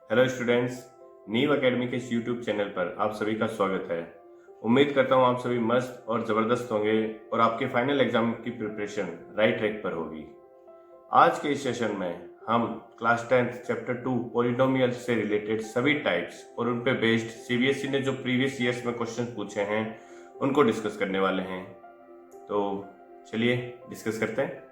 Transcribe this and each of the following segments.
Hello students, नीव academy के इस यूट्यूब चैनल पर आप सभी का स्वागत है। उम्मीद करता हूँ आप सभी मस्त और ज़बरदस्त होंगे और आपके फाइनल एग्जाम की प्रिपरेशन राइट ट्रैक पर होगी। आज के इस सेशन में हम क्लास 10th चैप्टर 2 पॉलिनोमियल से रिलेटेड सभी टाइप्स और उन पे बेस्ड सीबीएसई ने जो प्रीवियस ईयर्स में क्वेश्चन पूछे हैं उनको डिस्कस करने वाले हैं। तो चलिए डिस्कस करते हैं।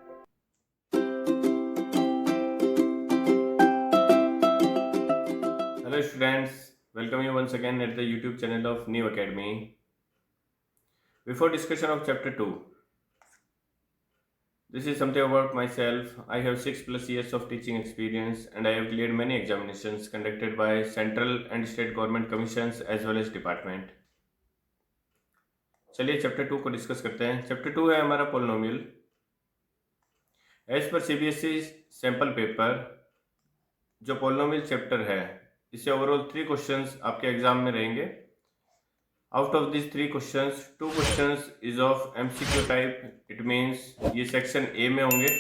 Hello students, welcome you once again at the YouTube channel of New Academy. Before discussion of chapter 2, this is something about myself. I have 6+ years of teaching experience and I have cleared many examinations conducted by central and state government commissions as well as department. चलिए chapter 2 को discuss करते हैं। Chapter 2 है हमारा polynomial. As per CBSE sample paper जो polynomial chapter है इससे overall 3 questions आपके एग्जाम में रहेंगे। Out of these 3 questions, 2 questions is of MCQ type. It means ये सेक्शन A में होंगे।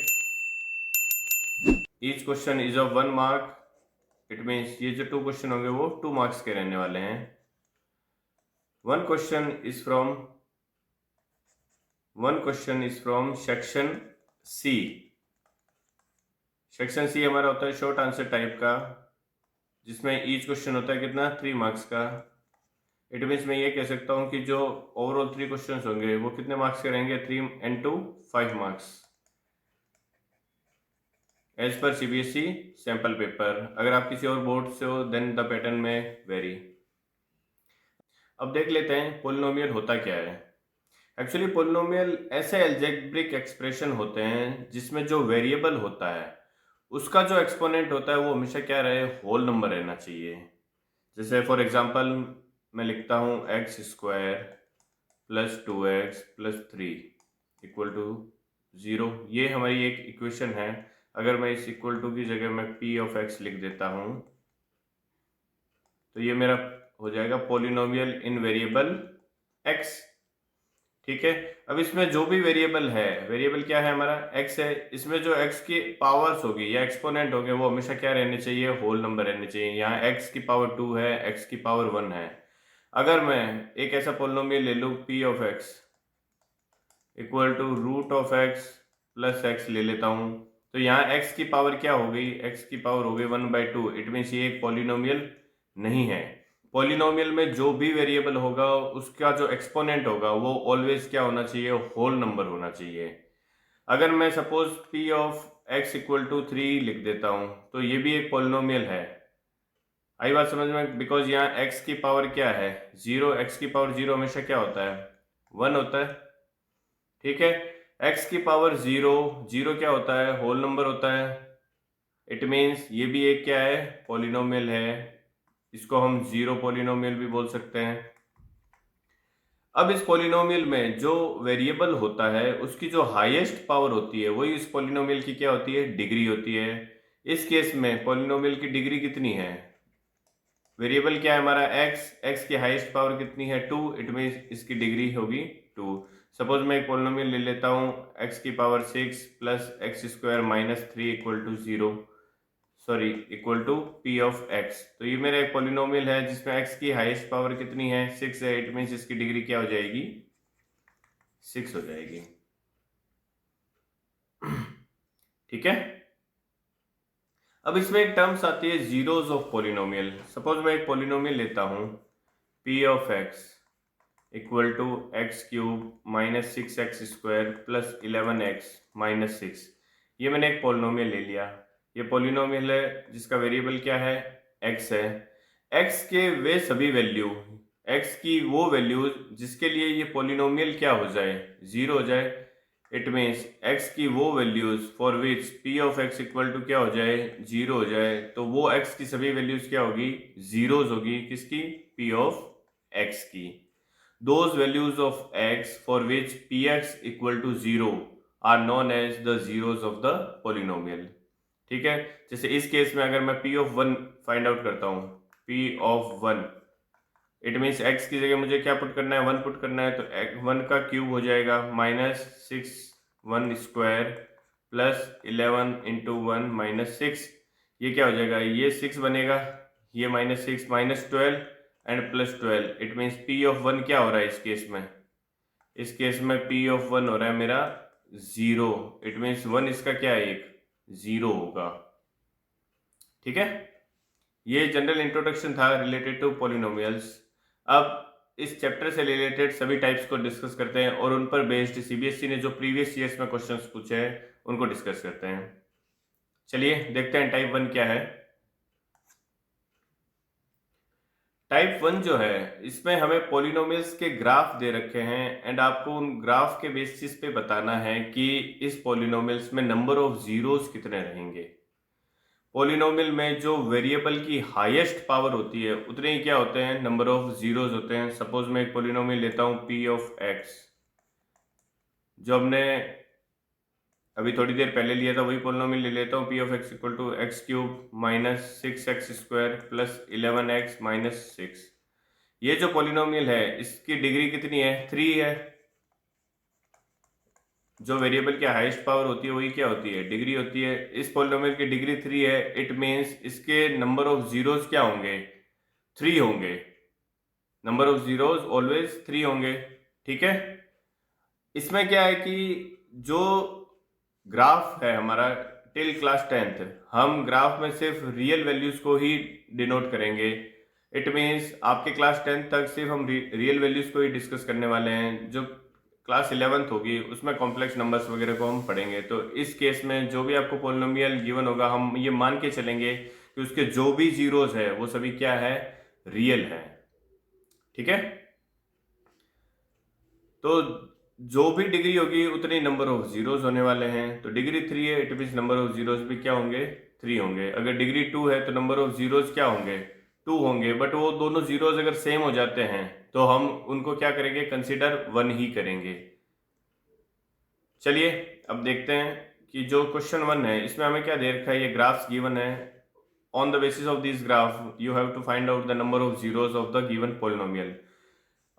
Each question is of 1 mark. It means ये जो 2 क्वेश्चन होंगे वो 2 मार्क्स के रहने वाले हैं। One question is from section C. Section C हमारा होता है शॉर्ट आंसर टाइप का, जिसमें ईच क्वेश्चन होता है कितना 3 मार्क्स का। इट मीन्स मैं ये कह सकता हूँ कि जो ओवरऑल 3 क्वेश्चंस होंगे वो कितने मार्क्स के रहेंगे, 3 into 5 marks as per CBSE sample paper. अगर आप किसी और बोर्ड से हो देन द पैटर्न में वेरी। अब देख लेते हैं पोलिनोमियल होता क्या है। एक्चुअली पोलिनोमियल ऐसे अलजेब्रिक एक्सप्रेशन होते हैं जिसमें जो वेरिएबल होता है उसका जो एक्सपोनेंट होता है वो हमेशा क्या रहे, होल नंबर रहना चाहिए। जैसे फॉर एग्जांपल मैं लिखता हूँ x² + 2x + 3 = 0। ये हमारी एक इक्वेशन है। अगर मैं इस इक्वल टू की जगह मैं p(x) लिख देता हूँ तो ये मेरा हो जाएगा पोलिनोमियल इन वेरिएबल x। ठीक है, अब इसमें जो भी वेरिएबल है, वेरिएबल क्या है हमारा x है, इसमें जो x की पावर्स होगी या एक्सपोनेंट होंगे वो हमेशा क्या रहने चाहिए, होल नंबर रहने चाहिए। यहाँ x की पावर 2 है, x की पावर 1 है। अगर मैं एक ऐसा पोलिनोमियल ले लूँ p(x) = √(x) + x ले लेता हूँ तो यहाँ x की पावर क्या हो गई, x की पावर हो गई 1/2। इट मीन्स ये एक पोलिनोमियल नहीं है। पॉलिनोमियल में जो भी वेरिएबल होगा उसका जो एक्सपोनेंट होगा वो ऑलवेज क्या होना चाहिए, होल नंबर होना चाहिए। अगर मैं सपोज p(x) = 3 लिख देता हूँ तो ये भी एक पॉलिनोमियल है। आई बात समझ में? बिकॉज यहाँ x की पावर क्या है, 0। x की पावर 0 हमेशा क्या होता है, 1 होता है। ठीक है, x की पावर 0 क्या होता है, होल नंबर होता है। इट मीन्स ये भी एक क्या है, पॉलिनोमियल है। इसको हम 0 पॉलिनोमियल भी बोल सकते हैं। अब इस पॉलिनोमियल में जो वेरिएबल होता है उसकी जो हाईएस्ट पावर होती है वही इस पॉलिनोमियल की क्या होती है, डिग्री होती है। इस केस में पॉलिनोमियल की डिग्री कितनी है, वेरिएबल क्या है हमारा x की हाईएस्ट पावर कितनी है, 2। इट मीन्स इसकी डिग्री होगी 2। सपोज मैं एक पॉलिनोमियल ले लेता हूँ x की पावर 6 + x² - 3 = 0, सॉरी p(x). तो ये मेरा एक पॉलिनोमियल है जिसमें x की हाईएस्ट पावर कितनी है, 6 है। इट मीन्स इसकी डिग्री क्या हो जाएगी, 6 हो जाएगी। ठीक है, अब इसमें एक टर्म्स आती है जीरोज ऑफ पॉलिनोमियल। सपोज मैं एक पॉलिनोमियल लेता हूँ p(x) = x³ - 6x² + 11x - 6। ये मैंने एक पॉलिनोमियल ले लिया। ये पॉलिनोमियल है जिसका वेरिएबल क्या है, x है। x के वे सभी वैल्यू, x की वो वैल्यू जिसके लिए ये पॉलिनोमियल क्या हो जाए, 0 हो जाए। इट मीन्स x की वो वैल्यूज फॉर विच p(x) = क्या हो जाए, 0 हो जाए। तो वो x की सभी वैल्यूज क्या होगी, जीरोज होगी। किसकी, p(x) की। Those values of x for which px = 0 are known as the zeros of the polynomial। ठीक है, जैसे इस केस में अगर मैं p(1) फाइंड आउट करता हूँ, p(1) इट मीन्स x की जगह मुझे क्या पुट करना है, 1 पुट करना है। तो 1 का क्यूब हो जाएगा -6 1² + 11 × 1 - 6। ये क्या हो जाएगा, ये 6 बनेगा, ये -6 -12 and +12, it means P of 1 क्या हो रहा है इस केस में? इस केस में P ऑफ 1 हो रहा है मेरा 0, इट मीन्स 1 इसका क्या है, एक 0 होगा। ठीक है, ये जनरल इंट्रोडक्शन था रिलेटेड टू पॉलिनोमियल्स। अब इस चैप्टर से रिलेटेड सभी टाइप्स को डिस्कस करते हैं और उन पर बेस्ड सीबीएसई ने जो प्रीवियस ईयर्स में क्वेश्चंस पूछे हैं उनको डिस्कस करते हैं। चलिए देखते हैं टाइप 1 क्या है। टाइप 1 जो है इसमें हमें पॉलिनोमियल्स के ग्राफ दे रखे हैं एंड आपको उन ग्राफ के बेसिस पे बताना है कि इस पॉलिनोमियल्स में नंबर ऑफ जीरोस कितने रहेंगे। पॉलिनोमियल में जो वेरिएबल की हाईएस्ट पावर होती है उतने ही क्या होते हैं, नंबर ऑफ जीरोस होते हैं। सपोज मैं एक पॉलिनोमियल लेता हूं p ऑफ x, जो हमने अभी थोड़ी देर पहले लिया था वही पॉलिनोमियल ले लेता हूं, p of x equal to X cube minus 6x² plus 11x minus 6। ये जो पॉलिनोमियल है इसकी डिग्री कितनी है, 3 है। जो वेरिएबल की हाईएस्ट पावर होती है वही क्या होती है, डिग्री होती है। इस पॉलिनोमियल की डिग्री 3 है, इट मीन्स इसके नंबर ऑफ जीरोस क्या होंगे, 3 होंगे। नंबर ऑफ जीरोस ऑलवेज 3 होंगे। ठीक है, इसमें क्या है कि जो ग्राफ है हमारा टिल क्लास 10th, हम ग्राफ में सिर्फ रियल वैल्यूज को ही डिनोट करेंगे। इट मीन्स आपके क्लास 10th तक सिर्फ हम रियल वैल्यूज को ही डिस्कस करने वाले हैं। जो क्लास 11th होगी उसमें कॉम्प्लेक्स नंबर्स वगैरह को हम पढ़ेंगे। तो इस केस में जो भी आपको पॉलिनोमियल गिवन होगा हम ये मान के चलेंगे कि उसके जो भी जीरोस है वो सभी क्या है, रियल है। ठीक है, तो जो भी डिग्री होगी उतने नंबर ऑफ जीरोस होने वाले हैं। तो डिग्री 3 है, it means number of zeros भी क्या होंगे, 3 होंगे। अगर डिग्री 2 है तो नंबर ऑफ जीरोस क्या होंगे, 2 होंगे। बट वो दोनों जीरोस अगर सेम हो जाते हैं तो हम उनको क्या करेंगे, कंसीडर 1 ही करेंगे। चलिए अब देखते हैं कि जो क्वेश्चन 1 है इसमें हमें क्या दे रखा है, ये ग्राफ्स गिवन है। On the basis of this graph you have to find out the number of zeros of the given polynomial.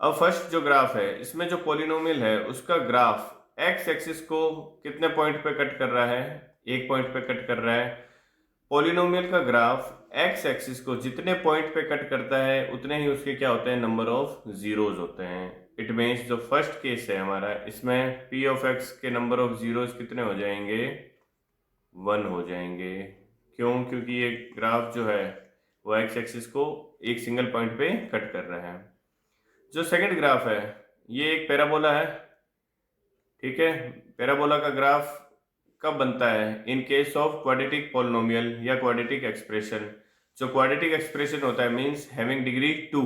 अब फर्स्ट जो ग्राफ है इसमें जो पॉलिनोमियल है उसका ग्राफ एक्स एक्सिस को कितने पॉइंट पे कट कर रहा है, 1 पॉइंट पे कट कर रहा है। पॉलिनोमियल का ग्राफ एक्स एक्सिस को जितने पॉइंट पे कट करता है उतने ही उसके क्या होते हैं, नंबर ऑफ जीरोस होते हैं। इट मीन्स जो फर्स्ट केस है हमारा इसमें p ऑफ x के नंबर ऑफ जीरोस कितने हो जाएंगे, 1 हो जाएंगे। क्यों, क्योंकि ये ग्राफ जो है वो एक्स एक्सिस को एक सिंगल पॉइंट पे कट कर रहा है। जो सेकंड ग्राफ है ये एक पैराबोला है। ठीक है, पैराबोला का ग्राफ कब बनता है, in case of quadratic polynomial या क्वाड्रेटिक एक्सप्रेशन। जो क्वाड्रेटिक एक्सप्रेशन होता है मींस हैविंग डिग्री 2,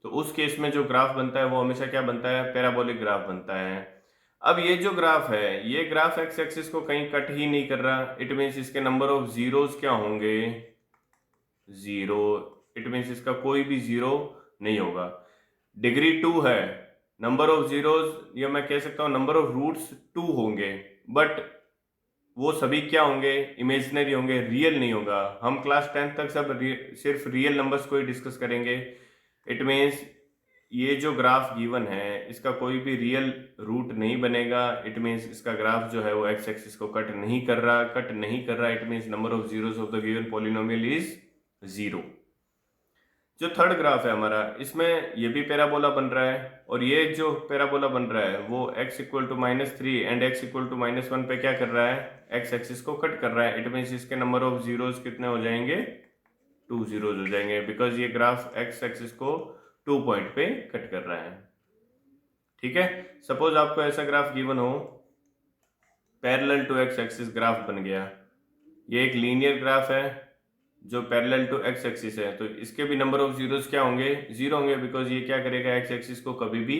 तो उस केस में जो ग्राफ बनता है वो हमेशा क्या बनता है, पैराबोलिक ग्राफ बनता है। अब ये जो ग्राफ है ये ग्राफ एक्स एक्सिस को कहीं कट ही नहीं कर रहा, इट मीन्स इसके नंबर ऑफ जीरोस क्या होंगे, 0। इट मीन्स इसका कोई भी 0 नहीं होगा। डिग्री 2 है, नंबर ऑफ जीरोस या मैं कह सकता हूं नंबर ऑफ रूट्स 2 होंगे, बट वो सभी क्या होंगे, इमेजिनरी होंगे, रियल नहीं होगा। हम क्लास 10th तक सब सिर्फ रियल नंबर्स को ही डिस्कस करेंगे। इट मीन्स ये जो ग्राफ गिवन है इसका कोई भी रियल रूट नहीं बनेगा। इट मीन्स इसका ग्राफ जो है वो एक्स एक्सिस को कट नहीं कर रहा। It means number of zeros of the given polynomial is 0। जो थर्ड ग्राफ है हमारा इसमें ये भी पैराबोला बन रहा है और ये जो पैराबोला बन रहा है वो x equal to -3 and x equal to -1 पे क्या कर रहा है, x एक्सिस को कट कर रहा है। इट मीन्स इसके नंबर ऑफ जीरोस कितने हो जाएंगे, 2 जीरोस हो जाएंगे, बिकॉज ये ग्राफ x एक्सिस को 2 पॉइंट पे कट कर रहा है। ठीक है, सपोज आपको ऐसा ग्राफ गिवन हो, parallel to x axis graph बन गया। ये एक लीनियर ग्राफ है जो पैरेलल टू एक्स एक्सिस है, तो इसके भी नंबर ऑफ जीरोस क्या होंगे, 0 होंगे, बिकॉज ये क्या करेगा, एक्स एक्सिस को कभी भी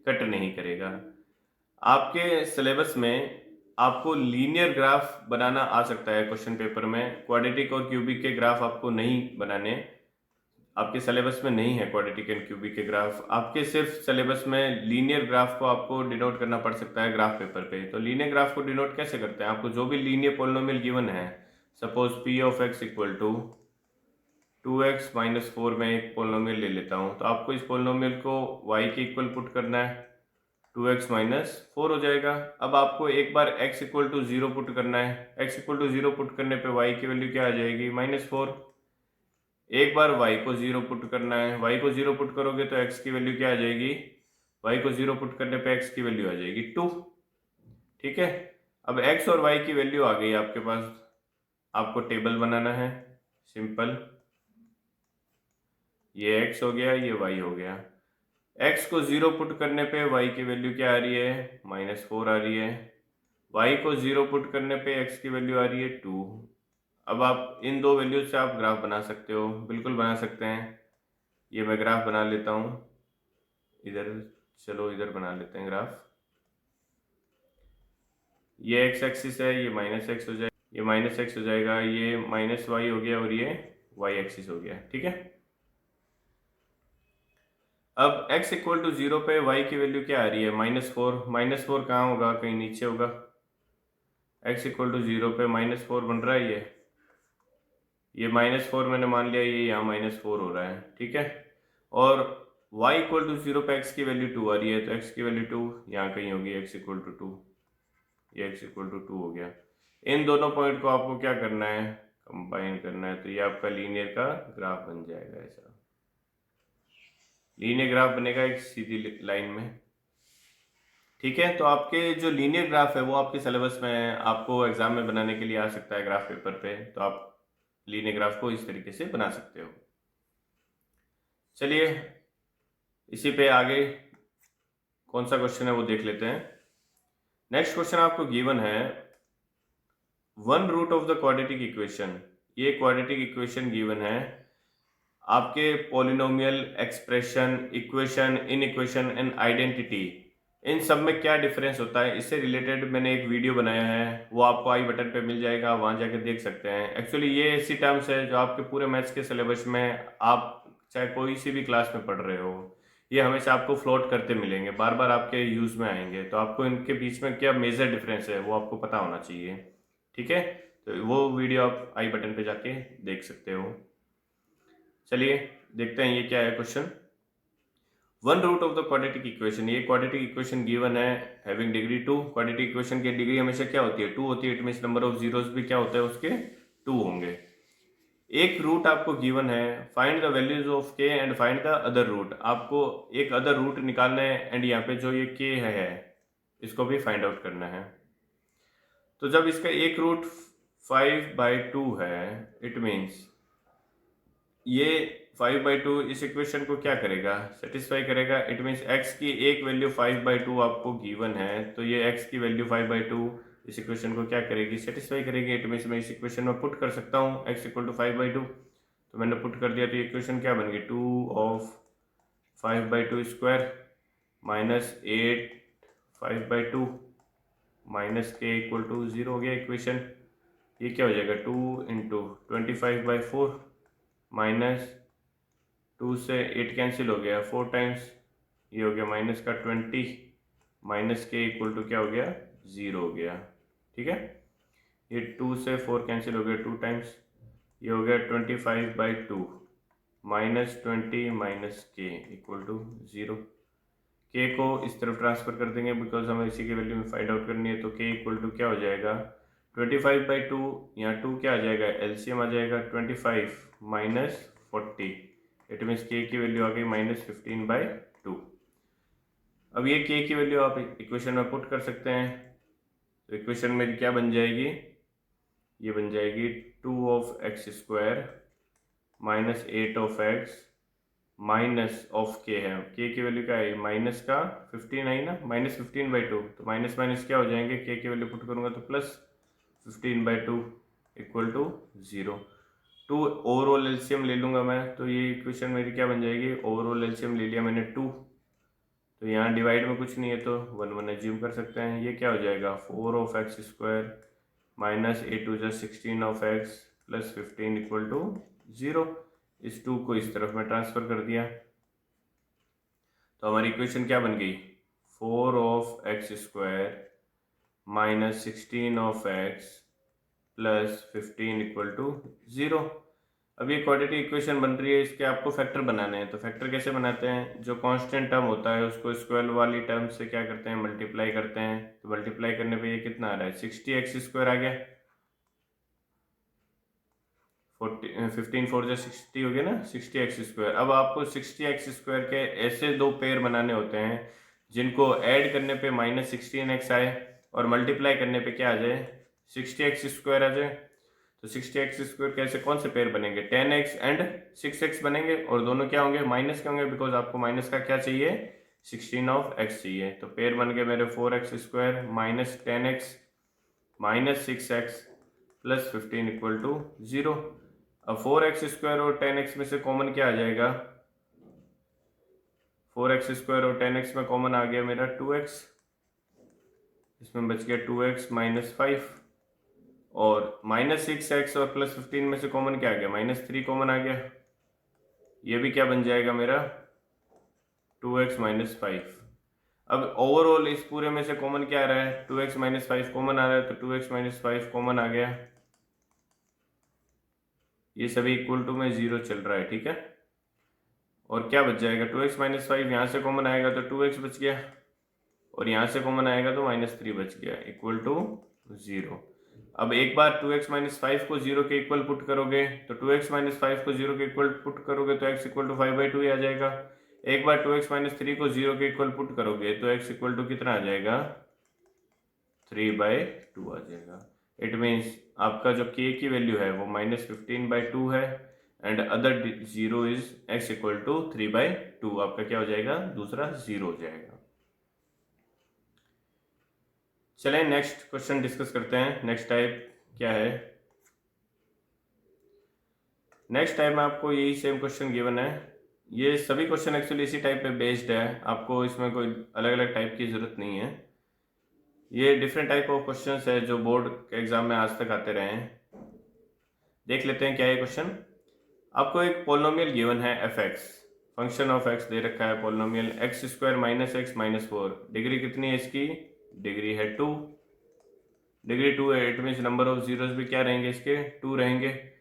कट नहीं करेगा। आपके सिलेबस में आपको लीनियर ग्राफ बनाना आ सकता है क्वेश्चन पेपर में, क्वाड्रेटिक और क्यूबिक के ग्राफ आपको नहीं बनाने, आपके सिलेबस में नहीं है क्वाड्रेटिक एंड क्यूबिक के ग्राफ। आपके सिर्फ सिलेबस में लीनियर ग्राफ को आपको डिनोट करना पड़ सकता है ग्राफ पेपर पे। तो लीनियर ग्राफ को डिनोट कैसे करते हैं, आपको जो भी लीनियर पॉलिनोमियल गिवन है, suppose p of x equal to 2x - 4 में एक पॉलिनोमियल ले लेता हूं, तो आपको इस पॉलिनोमियल को y के इक्वल पुट करना है, 2x - 4 हो जाएगा। अब आपको एक बार x इक्वल टू 0 पुट करना है, x इक्वल टू 0 पुट करने पे y की वैल्यू क्या आ जाएगी, -4। एक बार y को 0 पुट करना है, y को 0 पुट करोगे तो x की वैल्यू क्या आ जाएगी, y को 0 पुट करने पे x की वैल्यू आ जाएगी 2। ठीक है, अब x और y की वैल्यू आ गई आपके पास, आपको टेबल बनाना है सिंपल, ये x हो गया, ये y हो गया। x को 0 पुट करने पे y की वैल्यू क्या आ रही है, -4 आ रही है। y को 0 पुट करने पे x की वैल्यू आ रही है 2। अब आप इन दो वैल्यूज से आप ग्राफ बना सकते हो, बिल्कुल बना सकते हैं। ये मैं ग्राफ बना लेता हूँ इधर, चलो इधर बना लेते हैं ग्राफ। ये x एक्सिस है, ये -x हो जाएगा, ये -x हो जाएगा, ये -y हो गया और ये y एक्सिस हो गया। ठीक है, अब x इक्वल टू 0 पे y की वैल्यू क्या आ रही है, -4। -4 कहाँ होगा, कहीं नीचे होगा। x इक्वल टू 0 पे -4 बन रहा है, ये -4 मैंने मान लिया, ये यहाँ -4 हो रहा है। ठीक है, और y इक्वल टू 0 पे x की वैल्यू 2 आ रही है, तो x की वैल्यू 2 यहाँ कहीं होगी, x इक्वल टू 2, ये x इक्वल टू 2 हो गया। इन दोनों पॉइंट को आपको क्या करना है, कंबाइन करना है, तो ये आपका लीनियर का ग्राफ बन जाएगा। ऐसा लीनियर ग्राफ बनेगा एक सीधी लाइन में। ठीक है, तो आपके जो लीनियर ग्राफ है वो आपके सिलेबस में आपको एग्जाम में बनाने के लिए आ सकता है ग्राफ पेपर पे, तो आप लीनियर ग्राफ को इस तरीके से बना सकते हो। चलिए इसी पे आगे कौन सा क्वेश्चन है वो देख लेते हैं। नेक्स्ट क्वेश्चन आपको गिवन है 1 root of the quadratic equation. ये क्वाड्रेटिक इक्वेशन गिवन है, आपके पॉलिनोमियल, एक्सप्रेशन, इक्वेशन, इन इक्वेशन एंड आइडेंटिटी, इन सब में क्या डिफरेंस होता है, इससे रिलेटेड मैंने एक वीडियो बनाया है, वो आपको आई बटन पे मिल जाएगा, वहां जाके देख सकते हैं। एक्चुअली ये ऐसी टर्म्स है जो आपके पूरे मैथ्स के सिलेबस में, आप चाहे कोई सी भी क्लास में पढ़ रहे हो, ये हमेशा आपको फ्लोट करते मिलेंगे, बार बार आपके यूज में आएंगे, तो आपको इनके बीच में क्या मेजर डिफरेंस है वो आपको पता होना चाहिए। ठीक है, तो वो वीडियो आप आई बटन पे जाके देख सकते हो। चलिए देखते हैं ये क्या है question. 1 root of the quadratic equation, ये क्वाड्रेटिक इक्वेशन गिवन है हैविंग डिग्री 2। क्वाड्रेटिक इक्वेशन की डिग्री हमेशा क्या होती है, 2 होती है। It means number of zeros भी क्या होता है उसके, 2 होंगे। एक रूट आपको गिवन है, find the values of K and find the other root. आपको एक अदर रूट निकालना है एंड यहाँ पे जो ये के है इसको भी फाइंड आउट करना है। तो जब इसका एक रूट 5/2 है, इट मीन्स ये 5/2 इस इक्वेशन को क्या करेगा, सेटिस्फाई करेगा। इट मीन्स x की एक वैल्यू 5/2 आपको गिवन है, तो ये x की वैल्यू 5/2 इस इक्वेशन को क्या करेगी, सेटिस्फाई करेगी। इट मीन्स मैं इस इक्वेशन में पुट कर सकता हूँ x इक्वल टू 5/2, तो मैंने पुट कर दिया, तो ये इक्वेशन क्या बन गई, 2 ऑफ 5/2 स्क्वायर माइनस 8 5/2 माइनस के इक्वल टू 0 हो गया इक्वेशन। ये क्या हो जाएगा, 2 इंटू 25/4 माइनस 2 से 8 कैंसिल हो गया 4 टाइम्स, ये हो गया माइनस का 20 माइनस के इक्वल टू क्या हो गया, 0 हो गया। ठीक है, ये 2 से 4 कैंसिल हो गया 2 टाइम्स, ये हो गया 25/2 माइनस 20 माइनस के इक्वल टू 0। के को इस तरफ ट्रांसफर कर देंगे बिकॉज हमें इसी की वैल्यू में फाइंड आउट करनी है, तो के इक्वल टू क्या हो जाएगा, 25/2, यहाँ 2 क्या आ जाएगा, एलसीएम आ जाएगा 25 माइनस 40, इट मीन्स के की वैल्यू आ गई -15/2। अब ये के की वैल्यू आप इक्वेशन में पुट कर सकते हैं, तो इक्वेशन मेरी क्या बन जाएगी, ये बन जाएगी 2 of X square minus 8 of x minus of के है, के की वैल्यू क्या है, माइनस का 15 आई ना, -15/2, तो माइनस माइनस क्या हो जाएंगे, के की वैल्यू पुट करूंगा तो plus 15/2 equal to 0। 2 overall LCM ले लूंगा मैं, तो ये इक्वेशन मेरी क्या बन जाएगी, ओवरऑल एलसीएम ले लिया मैंने 2, तो यहाँ डिवाइड में कुछ नहीं है तो 1 एज्यूम कर सकते हैं। ये क्या हो जाएगा, 4 of X square minus 8 to 16 of X plus 15 equal to 0। इस 2 को इस तरफ में ट्रांसफर कर दिया, तो हमारी इक्वेशन क्या बन गई, 4 of X square minus 16 of X plus 15 equal to 0। अब ये क्वाड्रेटिक इक्वेशन बन रही है, इसके आपको फैक्टर बनाने हैं, तो फैक्टर कैसे बनाते हैं, जो कांस्टेंट टर्म होता है उसको स्क्वायर वाली टर्म से क्या करते हैं, मल्टीप्लाई करते हैं। तो मल्टीप्लाई करने पे ये कितना आ रहा है, 60x स्क्वायर आ गया, 15 4 जो 60 हो गया ना, 60x²। अब आपको 60x² के ऐसे दो पेयर बनाने होते हैं जिनको ऐड करने पे -16x आए और मल्टीप्लाई करने पे क्या आ जाए, 60x² आ जाए। तो 60x² कैसे, कौन से पेयर बनेंगे, 10x एंड 6x बनेंगे, और दोनों क्या होंगे, माइनस के होंगे, बिकॉज आपको माइनस का क्या चाहिए, 16 चाहिए। तो पेयर बन गए मेरे 4x² minus 10x minus 6x plus 15 equal to 0। अब 4x² और 10x में से कॉमन क्या आ जाएगा, 4x² और 10x में कॉमन आ गया मेरा 2x, इसमें बच गया 2x माइनस 5, और माइनस 6x और प्लस 15 में से कॉमन क्या आ गया, -3 कॉमन आ गया। ये भी क्या बन जाएगा मेरा 2x माइनस 5। अब ओवरऑल इस पूरे में से कॉमन क्या आ रहा है, 2x माइनस 5 कॉमन आ रहा है, तो 2x माइनस 5 कॉमन आ गया। ये सभी इक्वल टू में 0 चल रहा है, ठीक है। और क्या बच जाएगा, 2x माइनस 5 यहाँ से कॉमन आएगा तो 2x बच गया, और यहाँ से कॉमन आएगा तो -3 बच गया, इक्वल टू 0। अब एक बार 2x माइनस 5 को 0 के इक्वल पुट करोगे, तो 2x माइनस 5 को 0 के इक्वल पुट करोगे तो x इक्वल टू 5/2 ही आ जाएगा। एक बार 2x माइनस 3 को 0 के इक्वल पुट करोगे तो x इक्वल टू कितना आ जाएगा, 3/2 आ जाएगा। इट मीन्स आपका जो k की वैल्यू है वो -15/2 है, and other 0 is x equal to 3/2। आपका क्या हो जाएगा, दूसरा 0 हो जाएगा। चलें नेक्स्ट क्वेश्चन डिस्कस करते हैं। नेक्स्ट टाइप क्या है, नेक्स्ट टाइप में आपको यही सेम क्वेश्चन गिवन है। ये सभी क्वेश्चन एक्चुअली इसी टाइप पे बेस्ड है, आपको इसमें कोई अलग अलग टाइप की ज़रूरत नहीं है। ये डिफरेंट टाइप ऑफ क्वेश्चंस है जो बोर्ड के एग्जाम में आज तक आते रहे हैं। देख लेते हैं क्या है क्वेश्चन। आपको एक पोलिनोमियल गिवन है fx, फंक्शन ऑफ x दे रखा है polynomial x² minus x minus 4। Degree कितनी है इसकी, डिग्री है 2, डिग्री 2 है, it means number of zeros भी क्या रहेंगे इसके, 2 रहेंगे।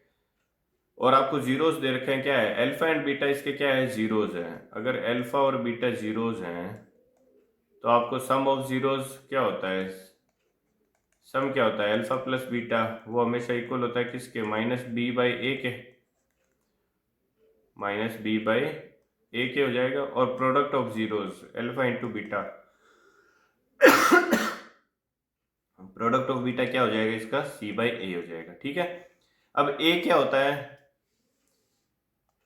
और आपको जीरोस दे रखे हैं, क्या है, अल्फा एंड बीटा इसके क्या है, जीरोस हैं। अगर अल्फा और बीटा जीरोस हैं तो आपको सम ऑफ जीरोस क्या होता है, सम क्या होता है, अल्फा प्लस बीटा वो हमेशा इक्वल होता है किसके, -b/a के, -b/a के हो जाएगा। और product of zeros alpha into beta, product of beta क्या हो जाएगा इसका, c/a हो जाएगा, ठीक है। अब a क्या होता है,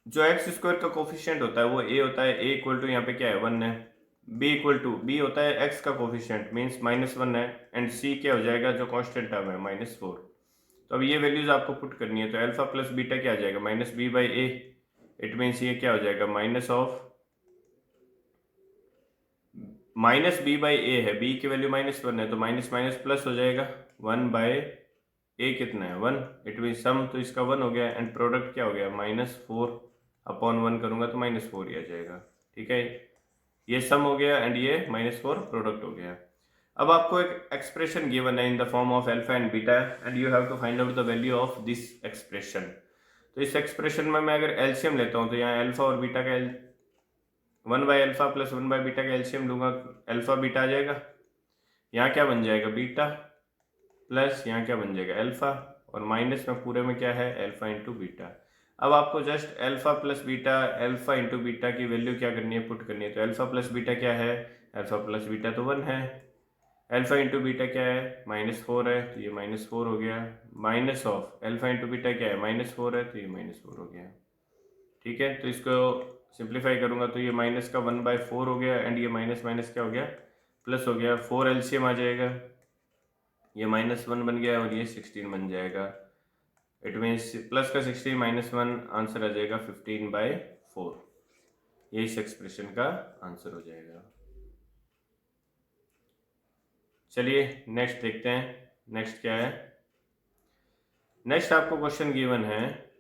जो x² का कोफिशिएंट होता है वो a होता है, a इक्वल टू यहाँ पे क्या है 1 है, b इक्वल टू b होता है x का कोफिशिएंट मीन्स -1 है, एंड c क्या हो जाएगा जो कांस्टेंट टर्म है -4। तो अब ये वैल्यूज आपको पुट करनी है, तो अल्फा प्लस बीटा क्या आ जाएगा, -b/a, इट मीन्स ये क्या हो जाएगा, -b/a है, b की वैल्यू -1 है तो माइनस माइनस प्लस हो जाएगा, 1/a कितना है 1, इट मीन्स सम तो इसका 1 हो गया, एंड प्रोडक्ट क्या हो गया -4/1 करूंगा तो -4 ही आ जाएगा, ठीक है। ये सम हो गया एंड ये -4 प्रोडक्ट हो गया। अब आपको एक एक्सप्रेशन गिवन है in the form of alpha and beta, and you have to find out the value of this expression. तो इस एक्सप्रेशन में मैं अगर एलसीएम लेता हूँ तो यहाँ अल्फा और बीटा का 1/अल्फा प्लस 1/बीटा का एलसीएम लूंगा, अल्फा बीटा आ जाएगा, यहाँ क्या बन जाएगा बीटा, प्लस यहाँ क्या बन जाएगा अल्फा, और माइनस में पूरे में क्या है अल्फा इंटू बीटा। अब आपको just alpha plus beta, alpha into beta की वैल्यू क्या करनी है, पुट करनी है। तो अल्फा प्लस बीटा क्या है, अल्फा प्लस बीटा तो 1 है, अल्फा इंटू बीटा क्या है -4 है, तो ये -4 हो गया, minus of alpha into beta क्या है -4 है, तो ये -4 हो गया, ठीक है। तो इसको सिंप्लीफाई करूंगा तो ये माइनस का 1/4 हो गया, एंड ये माइनस माइनस क्या हो गया, प्लस हो गया, 4 एलसीएम आ जाएगा, ये -1 बन गया और ये 16 बन जाएगा। इट मीन्स प्लस का 16 -1 आंसर आ जाएगा 15/4। ये इस एक्सप्रेशन का आंसर हो जाएगा। चलिए नेक्स्ट देखते हैं, नेक्स्ट क्या है। नेक्स्ट आपको क्वेश्चन गिवन है,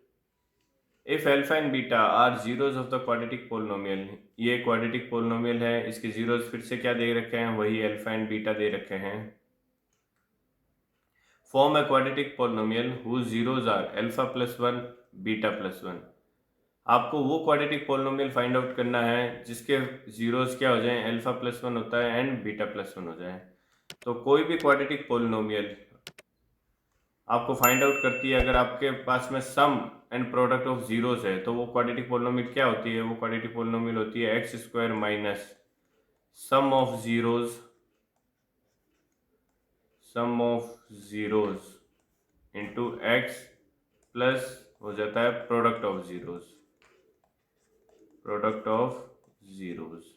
if alpha and beta are zeros of the quadratic polynomial. ये क्वाड्रेटिक पोलिनोमियल है, इसके जीरोस फिर से क्या दे रखे हैं, वही अल्फा एंड बीटा दे रखे हैं। Form a quadratic polynomial whose zeros are alpha plus 1 beta plus 1। आपको वो क्वाड्रेटिक पोलिनोमियल फाइंड आउट करना है जिसके जीरोस क्या हो जाएं, अल्फा प्लस 1 होता है एंड बीटा प्लस 1 हो जाए। तो कोई भी क्वाड्रेटिक पोलिनोमियल आपको फाइंड आउट करती है अगर आपके पास में सम एंड प्रोडक्ट ऑफ जीरोस है, तो वो क्वाड्रेटिक पोलिनोमियल क्या होती है? वो क्वाड्रेटिक पोलिनोमियल होती है X square minus sum of zeros into x plus हो जाता है प्रोडक्ट ऑफ जीरोस।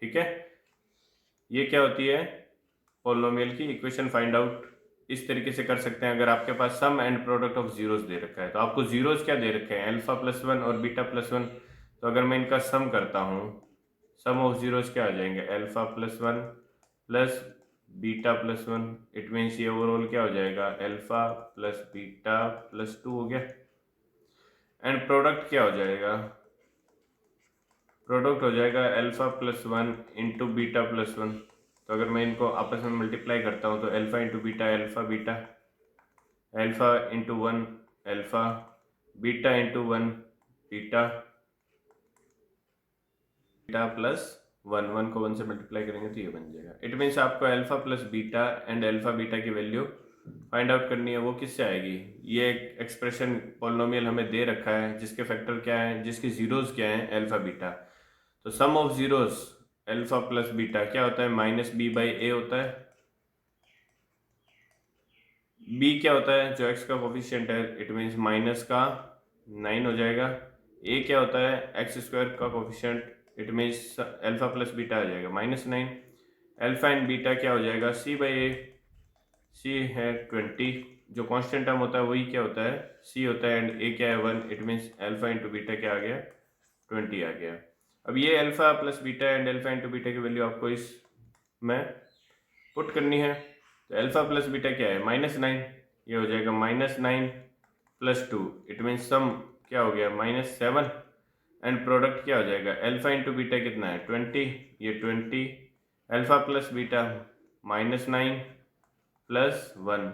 ठीक है, ये क्या होती है? पोलिनोमियल की इक्वेशन फाइंड आउट इस तरीके से कर सकते हैं। अगर आपके पास सम एंड प्रोडक्ट ऑफ जीरोस दे रखा है, तो आपको जीरोस क्या दे रखे हैं? अल्फा प्लस वन और बीटा प्लस वन। तो अगर मैं इनका सम करता हूँ, सम ऑफ जीरोस क्या आ जाएंगे? Alpha plus one plus beta plus one. It means ये ओवरऑल क्या हो जाएगा? Alpha plus beta plus two हो गया। एंड प्रोडक्ट क्या हो जाएगा? प्रोडक्ट हो जाएगा alpha plus one into beta plus one. तो अगर मैं इनको आपस में मल्टीप्लाई करता हूँ, तो alpha into beta alpha beta, alpha into one alpha, beta into one beta, beta plus one, one को वन से मल्टीप्लाई करेंगे तो ये बन जाएगा। इट मीन्स आपको alpha plus beta and alpha beta की वैल्यू फाइंड आउट करनी है। वो किससे आएगी? ये एक एक्सप्रेशन पॉलिनोमियल हमें दे रखा है जिसके फैक्टर क्या है, जिसके जीरोस क्या है? Alpha beta. तो sum of zeros alpha plus beta क्या होता है? माइनस बी बाई ए होता है। बी क्या होता है? जो एक्स का कोफिशिएंट है, इट मीन्स माइनस का 9 हो जाएगा। ए क्या होता है? एक्स स्क्वायर का coefficient, it means alpha plus beta आ जाएगा -9। अल्फा एंड बीटा क्या हो जाएगा? सी बाई ए। सी है 20, जो कांस्टेंट टर्म होता है वही क्या होता है? सी होता है। एंड ए क्या है? 1। It means alpha into beta क्या आ गया? 20 आ गया। अब ये alpha plus beta and alpha into beta की वैल्यू आपको इस में पुट करनी है। तो अल्फा प्लस बीटा क्या है? -9। ये हो जाएगा -9 प्लस 2। इट मीन्स सम क्या हो गया? -7। एंड प्रोडक्ट क्या हो जाएगा? अल्फा इंटू बीटा कितना है? 20। ये 20 alpha plus beta -9 plus 1,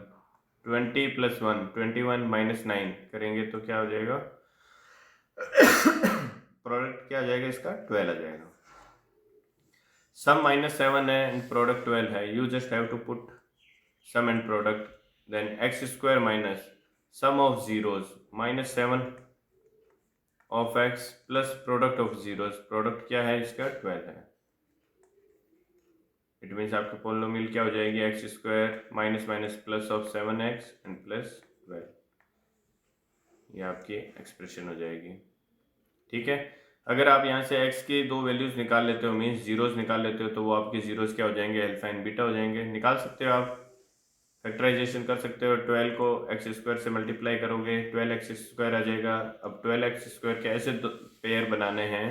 20 plus 1 21 -9 करेंगे तो क्या हो जाएगा? प्रोडक्ट क्या आ जाएगा इसका? 12 आ जाएगा। सम -7 है एंड प्रोडक्ट 12 है। You just have to put sum and product, then X square minus sum of zeros -7 of X plus product of zeros. Product क्या है इसका? 12 है। इट मीन्स आपकी पोलिनोमियल क्या हो जाएगी? X square minus minus plus of 7x and plus 12। ये आपकी एक्सप्रेशन हो जाएगी। ठीक है, अगर आप यहाँ से x की दो वैल्यूज निकाल लेते हो, मीन्स जीरोस निकाल लेते हो, तो वो आपके जीरोस क्या हो जाएंगे? अल्फा एंड बीटा हो जाएंगे। निकाल सकते हो आप, फैक्टराइजेशन कर सकते हो। 12 को एक्स स्क्वायर से मल्टीप्लाई करोगे 12x स्क्वायर आ जाएगा। अब 12x स्क्वायर के ऐसे पेयर बनाने हैं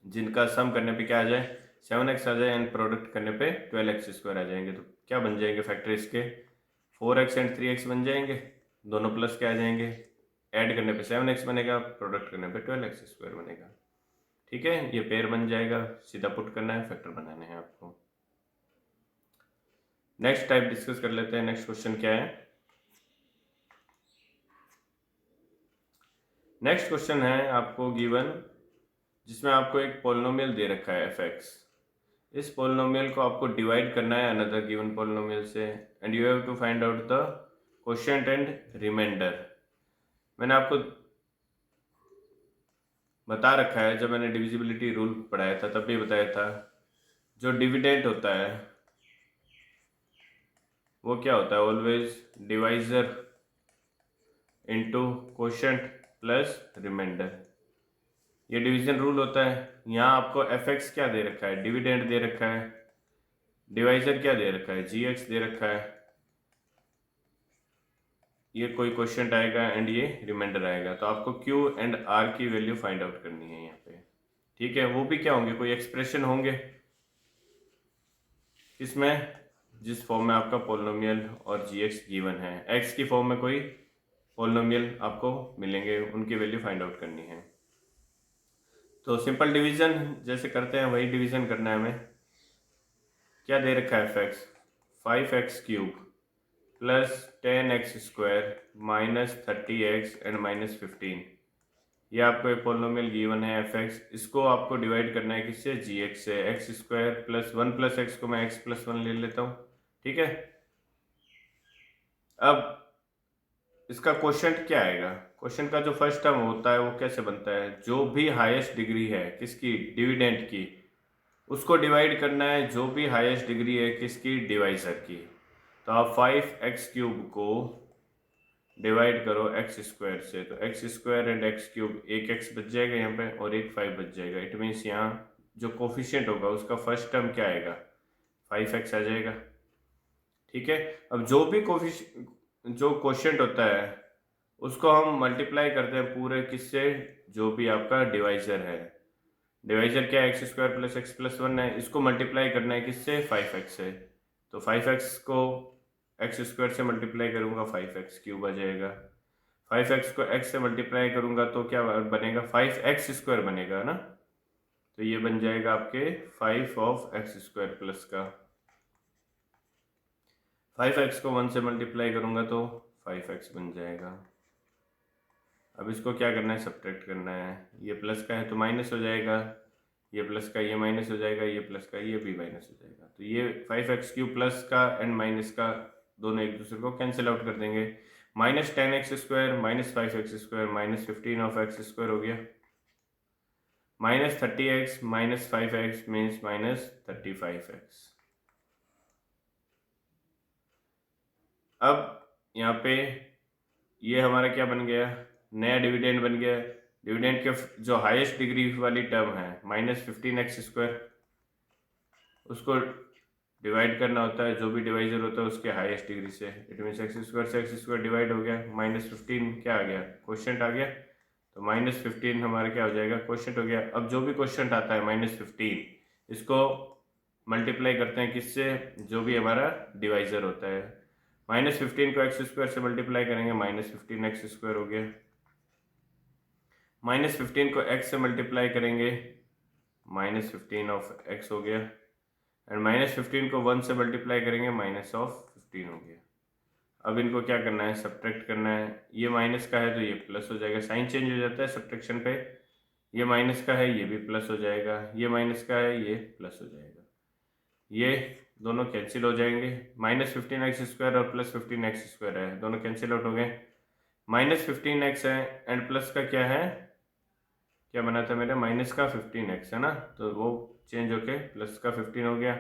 जिनका सम करने पे क्या आ जाए? 7x आ जाए एंड प्रोडक्ट करने पे 12x स्क्वायर आ जाएंगे। तो क्या बन जाएंगे फैक्टर इसके? 4x एंड 3x बन जाएंगे। दोनों प्लस क्या आ जाएंगे? ऐड करने पे 7x बनेगा, प्रोडक्ट करने पे 12x स्क्वायर बनेगा। ठीक है, ये पेयर बन जाएगा। सीधा पुट करना है, फैक्टर बनाने हैं आपको। नेक्स्ट टाइप डिस्कस कर लेते हैं। नेक्स्ट क्वेश्चन क्या है? नेक्स्ट क्वेश्चन है आपको गिवन, जिसमें आपको एक पोलिनोमियल दे रखा है f(x). इस पोलिनोमियल को आपको डिवाइड करना है अनदर गिवन पोलिनोमियल से, and you have to find out the quotient and remainder. मैंने आपको बता रखा है, जब मैंने डिविजिबिलिटी रूल पढ़ाया था तब भी बताया था, जो डिविडेंड होता है वो क्या होता है? Always divisor into quotient plus remainder. ये डिवीजन रूल होता है। यहाँ आपको f(x) क्या दे रखा है? डिविडेंड दे रखा है। डिवाइजर क्या दे रखा है? g(x) दे रखा है। ये कोई क्वेश्चन आएगा एंड ये रिमाइंडर आएगा। तो आपको q एंड r की वैल्यू फाइंड आउट करनी है यहाँ पे। ठीक है, वो भी क्या होंगे? कोई एक्सप्रेशन होंगे। किसमें? जिस फॉर्म में आपका पोलिनोमियल और g(x) गिवन है, x की फॉर्म में कोई पोलिनोमियल आपको मिलेंगे, उनकी वैल्यू फाइंड आउट करनी है। तो सिंपल डिवीजन जैसे करते हैं वही डिवीजन करना है हमें। क्या दे रखा है? f(x) 5x³ plus 10x square minus 30x and -15। ये आपको एक पोलिनोमियल गिवन है f(x). इसको आपको डिवाइड करना है किससे? g(x) से। X square plus 1 plus x को मैं x+1 ले लेता हूँ। ठीक है, अब इसका क्वोशिएंट क्या आएगा? क्वोशिएंट का जो फर्स्ट टर्म होता है वो कैसे बनता है? जो भी हाईएस्ट डिग्री है किसकी, डिविडेंड की, उसको डिवाइड करना है जो भी हाईएस्ट डिग्री है किसकी, डिवाइजर की। तो आप 5x³ को डिवाइड करो एक्स स्क्वायर से, तो एक्स स्क्वायर एंड x³ एक x बच जाएगा यहाँ पे और एक 5 बच जाएगा। इट मीन्स यहाँ जो कोफिशिएंट होगा उसका फर्स्ट टर्म क्या आएगा, 5x आ जाएगा। ठीक है, अब जो भी जो क्वोशिएंट होता है उसको हम मल्टीप्लाई करते हैं पूरे किससे, जो भी आपका डिवाइजर है। डिवाइजर क्या है, x² + x + 1 है, इसको मल्टीप्लाई करना है किससे, 5x से। तो 5x को x² से मल्टीप्लाई करूंगा 5x³ आ जाएगा। 5x को x से मल्टीप्लाई करूंगा तो क्या बनेगा, 5x² बनेगा ना। तो ये बन जाएगा आपके 5x² प्लस का 5x को 1 से मल्टीप्लाई करूंगा तो 5x बन जाएगा। अब इसको क्या करना है, सब्ट्रैक्ट करना है। ये प्लस का है तो माइनस हो जाएगा, ये प्लस का ये माइनस हो जाएगा, ये प्लस का ये भी माइनस हो जाएगा। तो ये 5x³ प्लस का एंड माइनस का दोनों एक दूसरे को कैंसिल आउट कर देंगे। -10x² - 5x² -15 हो गया। -30x - 5x means -35x। अब यहाँ पे ये हमारा क्या बन गया, नया डिविडेंड बन गया। डिविडेंड के जो हाईएस्ट डिग्री वाली टर्म है -15x², उसको डिवाइड करना होता है, जो भी डिवाइजर होता है उसके हाईएस्ट डिग्री से। इट मीन्स x² से x² डिवाइड हो गया, -15 क्या आ गया, क्वोशिएंट आ गया। तो -15 हमारा क्या हो जाएगा, क्वोशिएंट हो गया। अब जो भी क्वोशिएंट आता है -15, इसको मल्टीप्लाई करते हैं किससे, जो भी हमारा डिवाइजर होता है। -15 को x² से मल्टीप्लाई करेंगे, -15x² हो गया। -15 को x से मल्टीप्लाई करेंगे, -15 हो गया। एंड -15 को 1 से मल्टीप्लाई करेंगे, -15 हो गया। अब इनको क्या करना है, सब्ट्रैक्ट करना है। ये माइनस का है तो ये प्लस हो जाएगा, साइन चेंज हो जाता है सब्ट्रैक्शन पे। ये माइनस का है, ये भी प्लस हो जाएगा। ये माइनस का है, ये प्लस हो जाएगा। ये दोनों कैंसिल हो जाएंगे। -15x² और +15x² है, दोनों कैंसिल आउट हो गए। -15x है एंड प्लस का क्या है, क्या बना था मेरा, माइनस का 15x है ना, तो वो चेंज होके प्लस का 15 हो गया।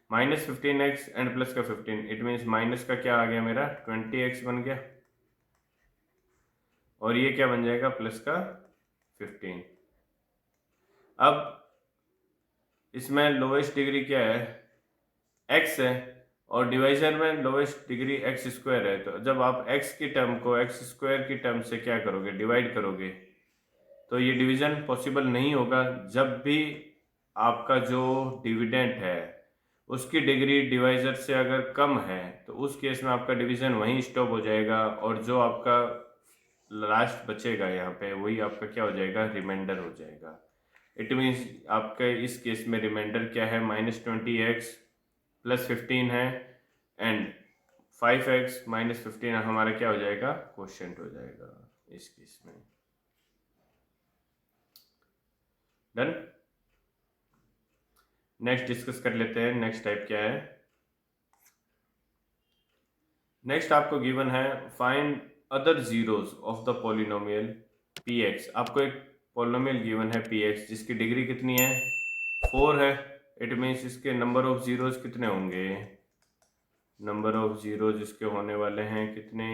-15x एंड प्लस का 15, इट मीन्स माइनस का क्या आ गया मेरा, 20x बन गया। और ये क्या बन जाएगा, प्लस का 15। अब इसमें लोवेस्ट डिग्री क्या है, x है, और डिवाइजर में लोवेस्ट डिग्री x² है। तो जब आप x की टर्म को x² की टर्म से क्या करोगे, डिवाइड करोगे, तो ये डिवीजन पॉसिबल नहीं होगा। जब भी आपका जो डिविडेंड है उसकी डिग्री डिवाइजर से अगर कम है तो उस केस में आपका डिवीजन वहीं स्टॉप हो जाएगा, और जो आपका लास्ट बचेगा यहाँ पे वही आपका क्या हो जाएगा, रिमाइंडर हो जाएगा। इट मीन्स आपके इस केस में रिमाइंडर क्या है, -20x + 15 है एंड 5x - 15 हमारा क्या हो जाएगा, क्वोशिएंट हो जाएगा इस केस में। डन। नेक्स्ट डिस्कस कर लेते हैं, नेक्स्ट टाइप क्या है। नेक्स्ट आपको गिवन है, find other zeros of the polynomial px। आपको एक पॉलिनोमियल गिवन है px जिसकी डिग्री कितनी है, 4 है। इट मीन्स इसके नंबर ऑफ जीरोस कितने होंगे, नंबर ऑफ जीरोस इसके होने वाले हैं कितने,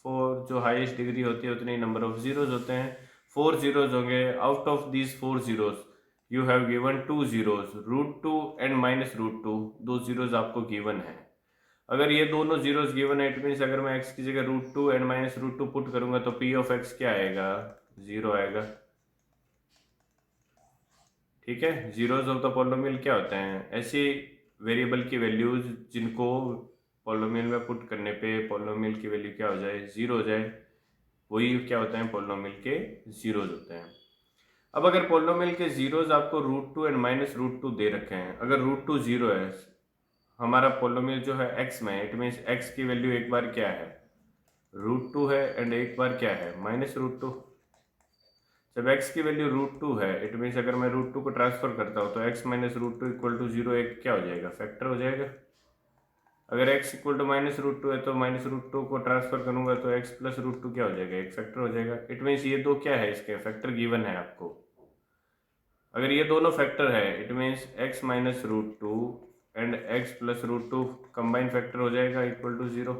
4। जो हाईएस्ट डिग्री होती है उतने नंबर ऑफ जीरोस होते हैं, 4 जीरोस होंगे। Out of these 4 zeros you have given 2 zeros, √2 and -√2, दो जीरोस आपको गिवन है। अगर ये दोनों जीरोस गिवन है, इट मीन्स अगर मैं x की जगह √2 एंड -√2 पुट करूंगा तो p ऑफ x क्या आएगा, 0 आएगा। ठीक है, जीरोस ऑफ द पॉलिनोमियल क्या होते हैं, ऐसी वेरिएबल की वैल्यूज जिनको पॉलिनोमियल में पुट करने पे पॉलिनोमियल की वैल्यू क्या हो जाए, 0 हो जाए, वही क्या होते हैं, पॉलिनोमियल के जीरोस होते हैं। अब अगर पॉलिनोमियल के जीरोस आपको √2 एंड -√2 दे रखे हैं, अगर √2 0 है, हमारा पॉलिनोमियल जो है x में, इट मीन्स x की वैल्यू एक बार क्या है, √2 है एंड एक बार क्या है, -√2। जब x की वैल्यू √2 है, इट मीन्स अगर मैं √2 को ट्रांसफर करता हूँ तो x - √2 = 0 एक क्या हो जाएगा, फैक्टर हो जाएगा। अगर x इक्वल टू -√2 है तो -√2 को ट्रांसफर करूंगा तो x प्लस √2 क्या हो जाएगा, एक फैक्टर हो जाएगा। इट मीन्स ये दो क्या है, इसके फैक्टर गिवन है आपको। अगर ये दोनों फैक्टर है it means x -√2 and x plus √2 combine factor हो जाएगा इक्वल टू 0।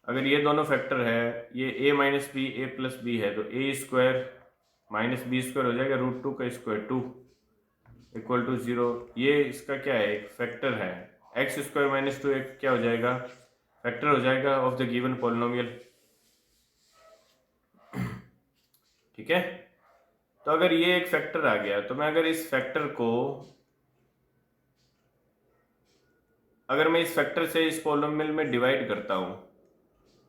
अगर ये दोनों फैक्टर है, ये a minus B A plus B है, तो a square minus B square हो जाएगा √2 का स्क्वायर 2 इक्वल टू 0। ये इसका क्या है, एक फैक्टर है। एक्स स्क्वायर माइनस 2 एक क्या हो जाएगा, फैक्टर हो जाएगा ऑफ द गिवन पॉलिनोमियल। ठीक है, तो अगर ये एक फैक्टर आ गया तो मैं अगर इस फैक्टर को, अगर मैं इस फैक्टर से इस पॉलिनोमियल में डिवाइड करता हूं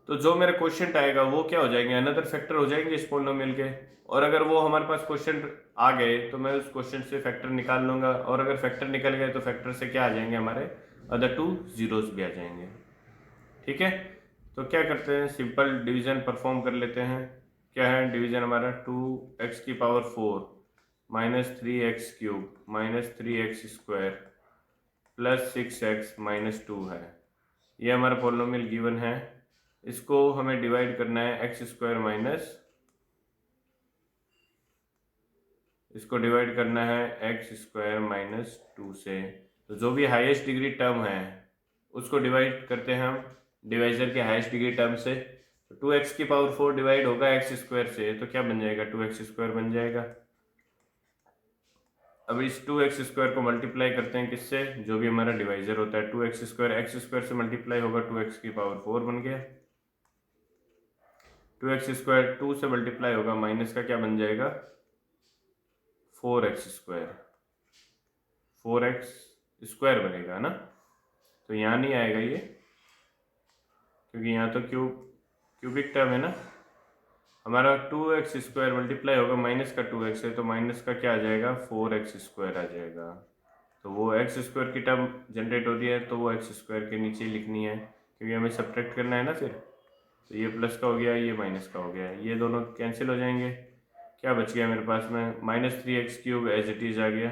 तो जो मेरा क्वेश्चन आएगा वो क्या हो जाएंगे, अनदर फैक्टर हो जाएंगे इस पॉलिनोमियल के। और अगर वो हमारे पास क्वेश्चन आ गए तो मैं उस क्वेश्चन से फैक्टर निकाल लूंगा, और अगर फैक्टर निकल गए तो फैक्टर से क्या आ जाएंगे, हमारे अदर टू जीरोस भी आ जाएंगे। ठीक है, तो क्या करते हैं, सिंपल डिवीजन परफॉर्म कर लेते हैं। क्या है डिवीजन हमारा, 2x⁴ -3x³ -3x² plus 6x-2 है। ये हमारा पॉलिनोमियल गिवन है। इसको हमें डिवाइड करना है x² माइनस, इसको डिवाइड करना है x² -2 से। तो जो भी हाईएस्ट डिग्री टर्म है उसको डिवाइड करते हैं हम डिवाइजर के हाईएस्ट डिग्री टर्म से। तो 2x⁴ डिवाइड होगा x² से, तो क्या बन जाएगा, 2x² बन जाएगा। अब इस 2x² को मल्टीप्लाई करते हैं किससे, जो भी हमारा डिवाइजर होता है, 2x² x² से मल्टीप्लाई होगा 2x⁴ बन गया। 2x² 2 से मल्टीप्लाई होगा, माइनस का क्या बन जाएगा, 4x², 4x² बनेगा ना। तो यहाँ नहीं आएगा ये, क्योंकि यहाँ तो क्यूबिक टर्म है ना। हमारा 2x² मल्टीप्लाई होगा, माइनस का 2x है तो माइनस का क्या आ जाएगा, 4x² आ जाएगा। तो वो x² की टर्म जनरेट हो रही है तो वो x² के नीचे लिखनी है, क्योंकि हमें सब्ट्रैक्ट करना है ना फिर। तो ये प्लस का हो गया, ये माइनस का हो गया, ये दोनों कैंसिल हो जाएंगे। क्या बच गया मेरे पास में, -3x³ एज इट इज आ गया,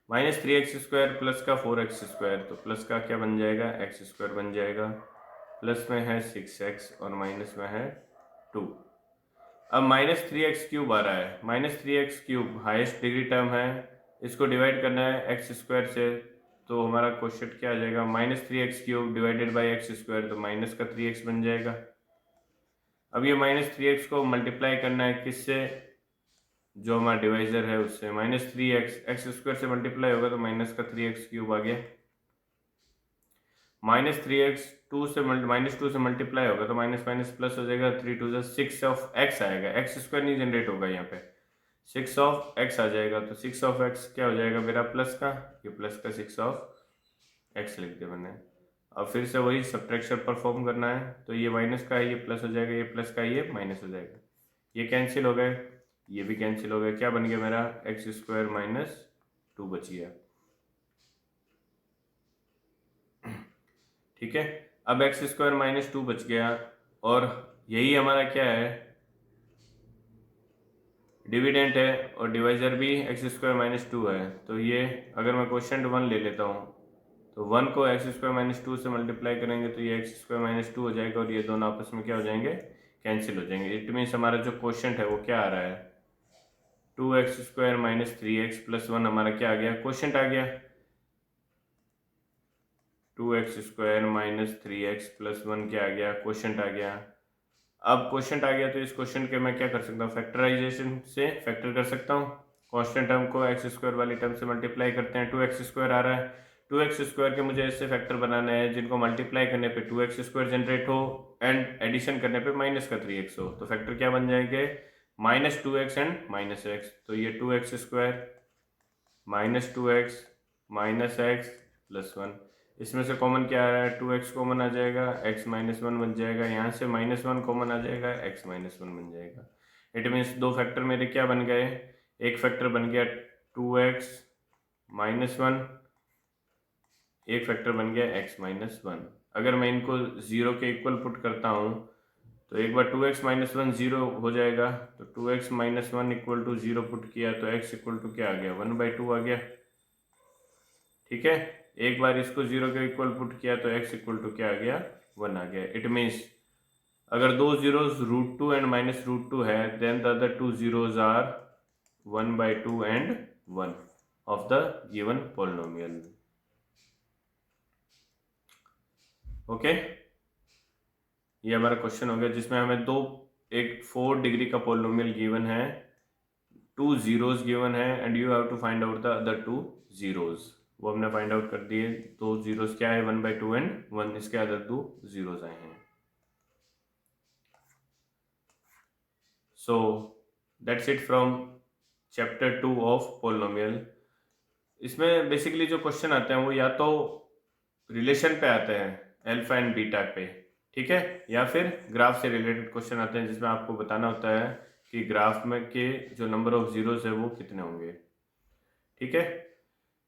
-3x² प्लस का 4x², तो प्लस का क्या बन जाएगा, x² बन जाएगा। प्लस में है 6x और माइनस में है 2। अब -3x³ आ रहा है, -3x³ हाईएस्ट डिग्री टर्म है, इसको डिवाइड करना है x² से। तो हमारा क्वेश्चन क्या आ जाएगा, -3x³ डिवाइडेड बाई x², तो माइनस का 3x बन जाएगा। अब ये -3x को मल्टीप्लाई करना है किससे, जो हमारा डिवाइजर है उससे, -3x x² से मल्टीप्लाई होगा तो माइनस का 3x³ आ गया। -3x -2 से मल्टीप्लाई होगा तो माइनस माइनस प्लस हो जाएगा, 3 2 6 ऑफ x आएगा, x² नहीं जनरेट होगा यहाँ पे, 6 ऑफ x आ जाएगा। तो 6 ऑफ x क्या हो जाएगा मेरा, प्लस का, ये प्लस का 6 ऑफ x लिख दिया मैंने। अब फिर से वही सब्ट्रैक्शन परफॉर्म करना है, तो ये माइनस का है ये प्लस हो जाएगा, ये प्लस का है ये माइनस हो जाएगा, ये कैंसिल हो गए, ये भी कैंसिल हो गया। क्या बन गया मेरा, x² -2 बच गया। ठीक है, अब x² -2 बच गया, और यही हमारा क्या है, डिविडेंट है, और डिवाइजर भी x² -2 है। तो ये अगर मैं क्वेश्चन 1 ले लेता हूँ तो 1 को x² -2 से मल्टीप्लाई करेंगे तो ये x² -2 हो जाएगा, और ये दोनों आपस में क्या हो जाएंगे, कैंसिल हो जाएंगे। इट मीन्स हमारा जो क्वेश्चन है वो क्या आ रहा है, 2x² -3x + 1 हमारा क्या आ गया, क्वेश्चन आ गया, 2x² -3x + 1 क्या आ गया, क्वेश्चन आ गया। अब क्वेश्चन आ गया तो इस क्वेश्चन के मैं क्या कर सकता हूँ, फैक्टराइजेशन से फैक्टर कर सकता हूँ। कांस्टेंट टर्म को x² वाली टर्म से मल्टीप्लाई करते हैं, 2x² आ रहा है, 2x² के मुझे ऐसे फैक्टर बनाने हैं जिनको मल्टीप्लाई करने पे 2x² जनरेट हो एंड एडिशन करने पे माइनस का 3x हो। तो फैक्टर क्या बन जाएंगे, -2x एंड -x। तो ये 2x² -2x -x + 1, इसमें से कॉमन क्या आ रहा है, 2x कॉमन आ जाएगा, x -1 बन जाएगा, यहाँ से -1 कॉमन आ जाएगा, x -1 बन जाएगा। इट मीन्स दो फैक्टर मेरे क्या बन गए, एक फैक्टर बन गया 2x -1, एक फैक्टर बन गया x -1। अगर मैं इनको 0 के इक्वल पुट करता हूँ तो एक बार 2x -1 0 हो जाएगा, तो 2x -1 = 0 पुट किया तो x = क्या आ गया, 1/2 आ गया। ठीक है, एक बार इसको 0 के इक्वल पुट किया तो x इक्वल टू क्या आ गया, 1 आ गया। इट मीन्स अगर दो जीरोज √2 एंड -√2 है, then the other two zeros are 1/2 and 1 of the given polynomial. Okay, ये हमारा क्वेश्चन हो गया जिसमें हमें एक 4 डिग्री का पोलिनोमियल गिवन है, 2 जीरोज गिवन है and you have to find out the other 2 zeros. वो हमने फाइंड आउट कर दिए। 2 जीरोज क्या है, 1/2 एंड 1, इसके अदर 2 जीरोज आए हैं। So that's it from chapter 2 of polynomial। इसमें बेसिकली जो क्वेश्चन आते हैं वो या तो रिलेशन पे आते हैं, अल्फा एंड बीटा पे, ठीक है, या फिर ग्राफ से रिलेटेड क्वेश्चन आते हैं जिसमें आपको बताना होता है कि ग्राफ में के जो नंबर ऑफ जीरोस है वो कितने होंगे। ठीक है,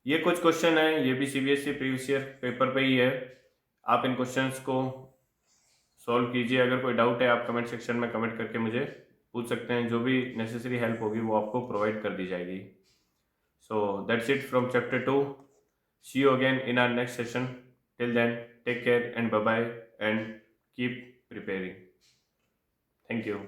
ये कुछ क्वेश्चन है, ये भी सीबीएसई प्रीवियस ईयर पेपर पे ही है। आप इन क्वेश्चंस को सॉल्व कीजिए। अगर कोई डाउट है आप कमेंट सेक्शन में कमेंट करके मुझे पूछ सकते हैं। जो भी नेसेसरी हेल्प होगी वो आपको प्रोवाइड कर दी जाएगी। So that's it from chapter 2। See you again in our next session. Till then take care and bye bye and keep preparing. Thank you.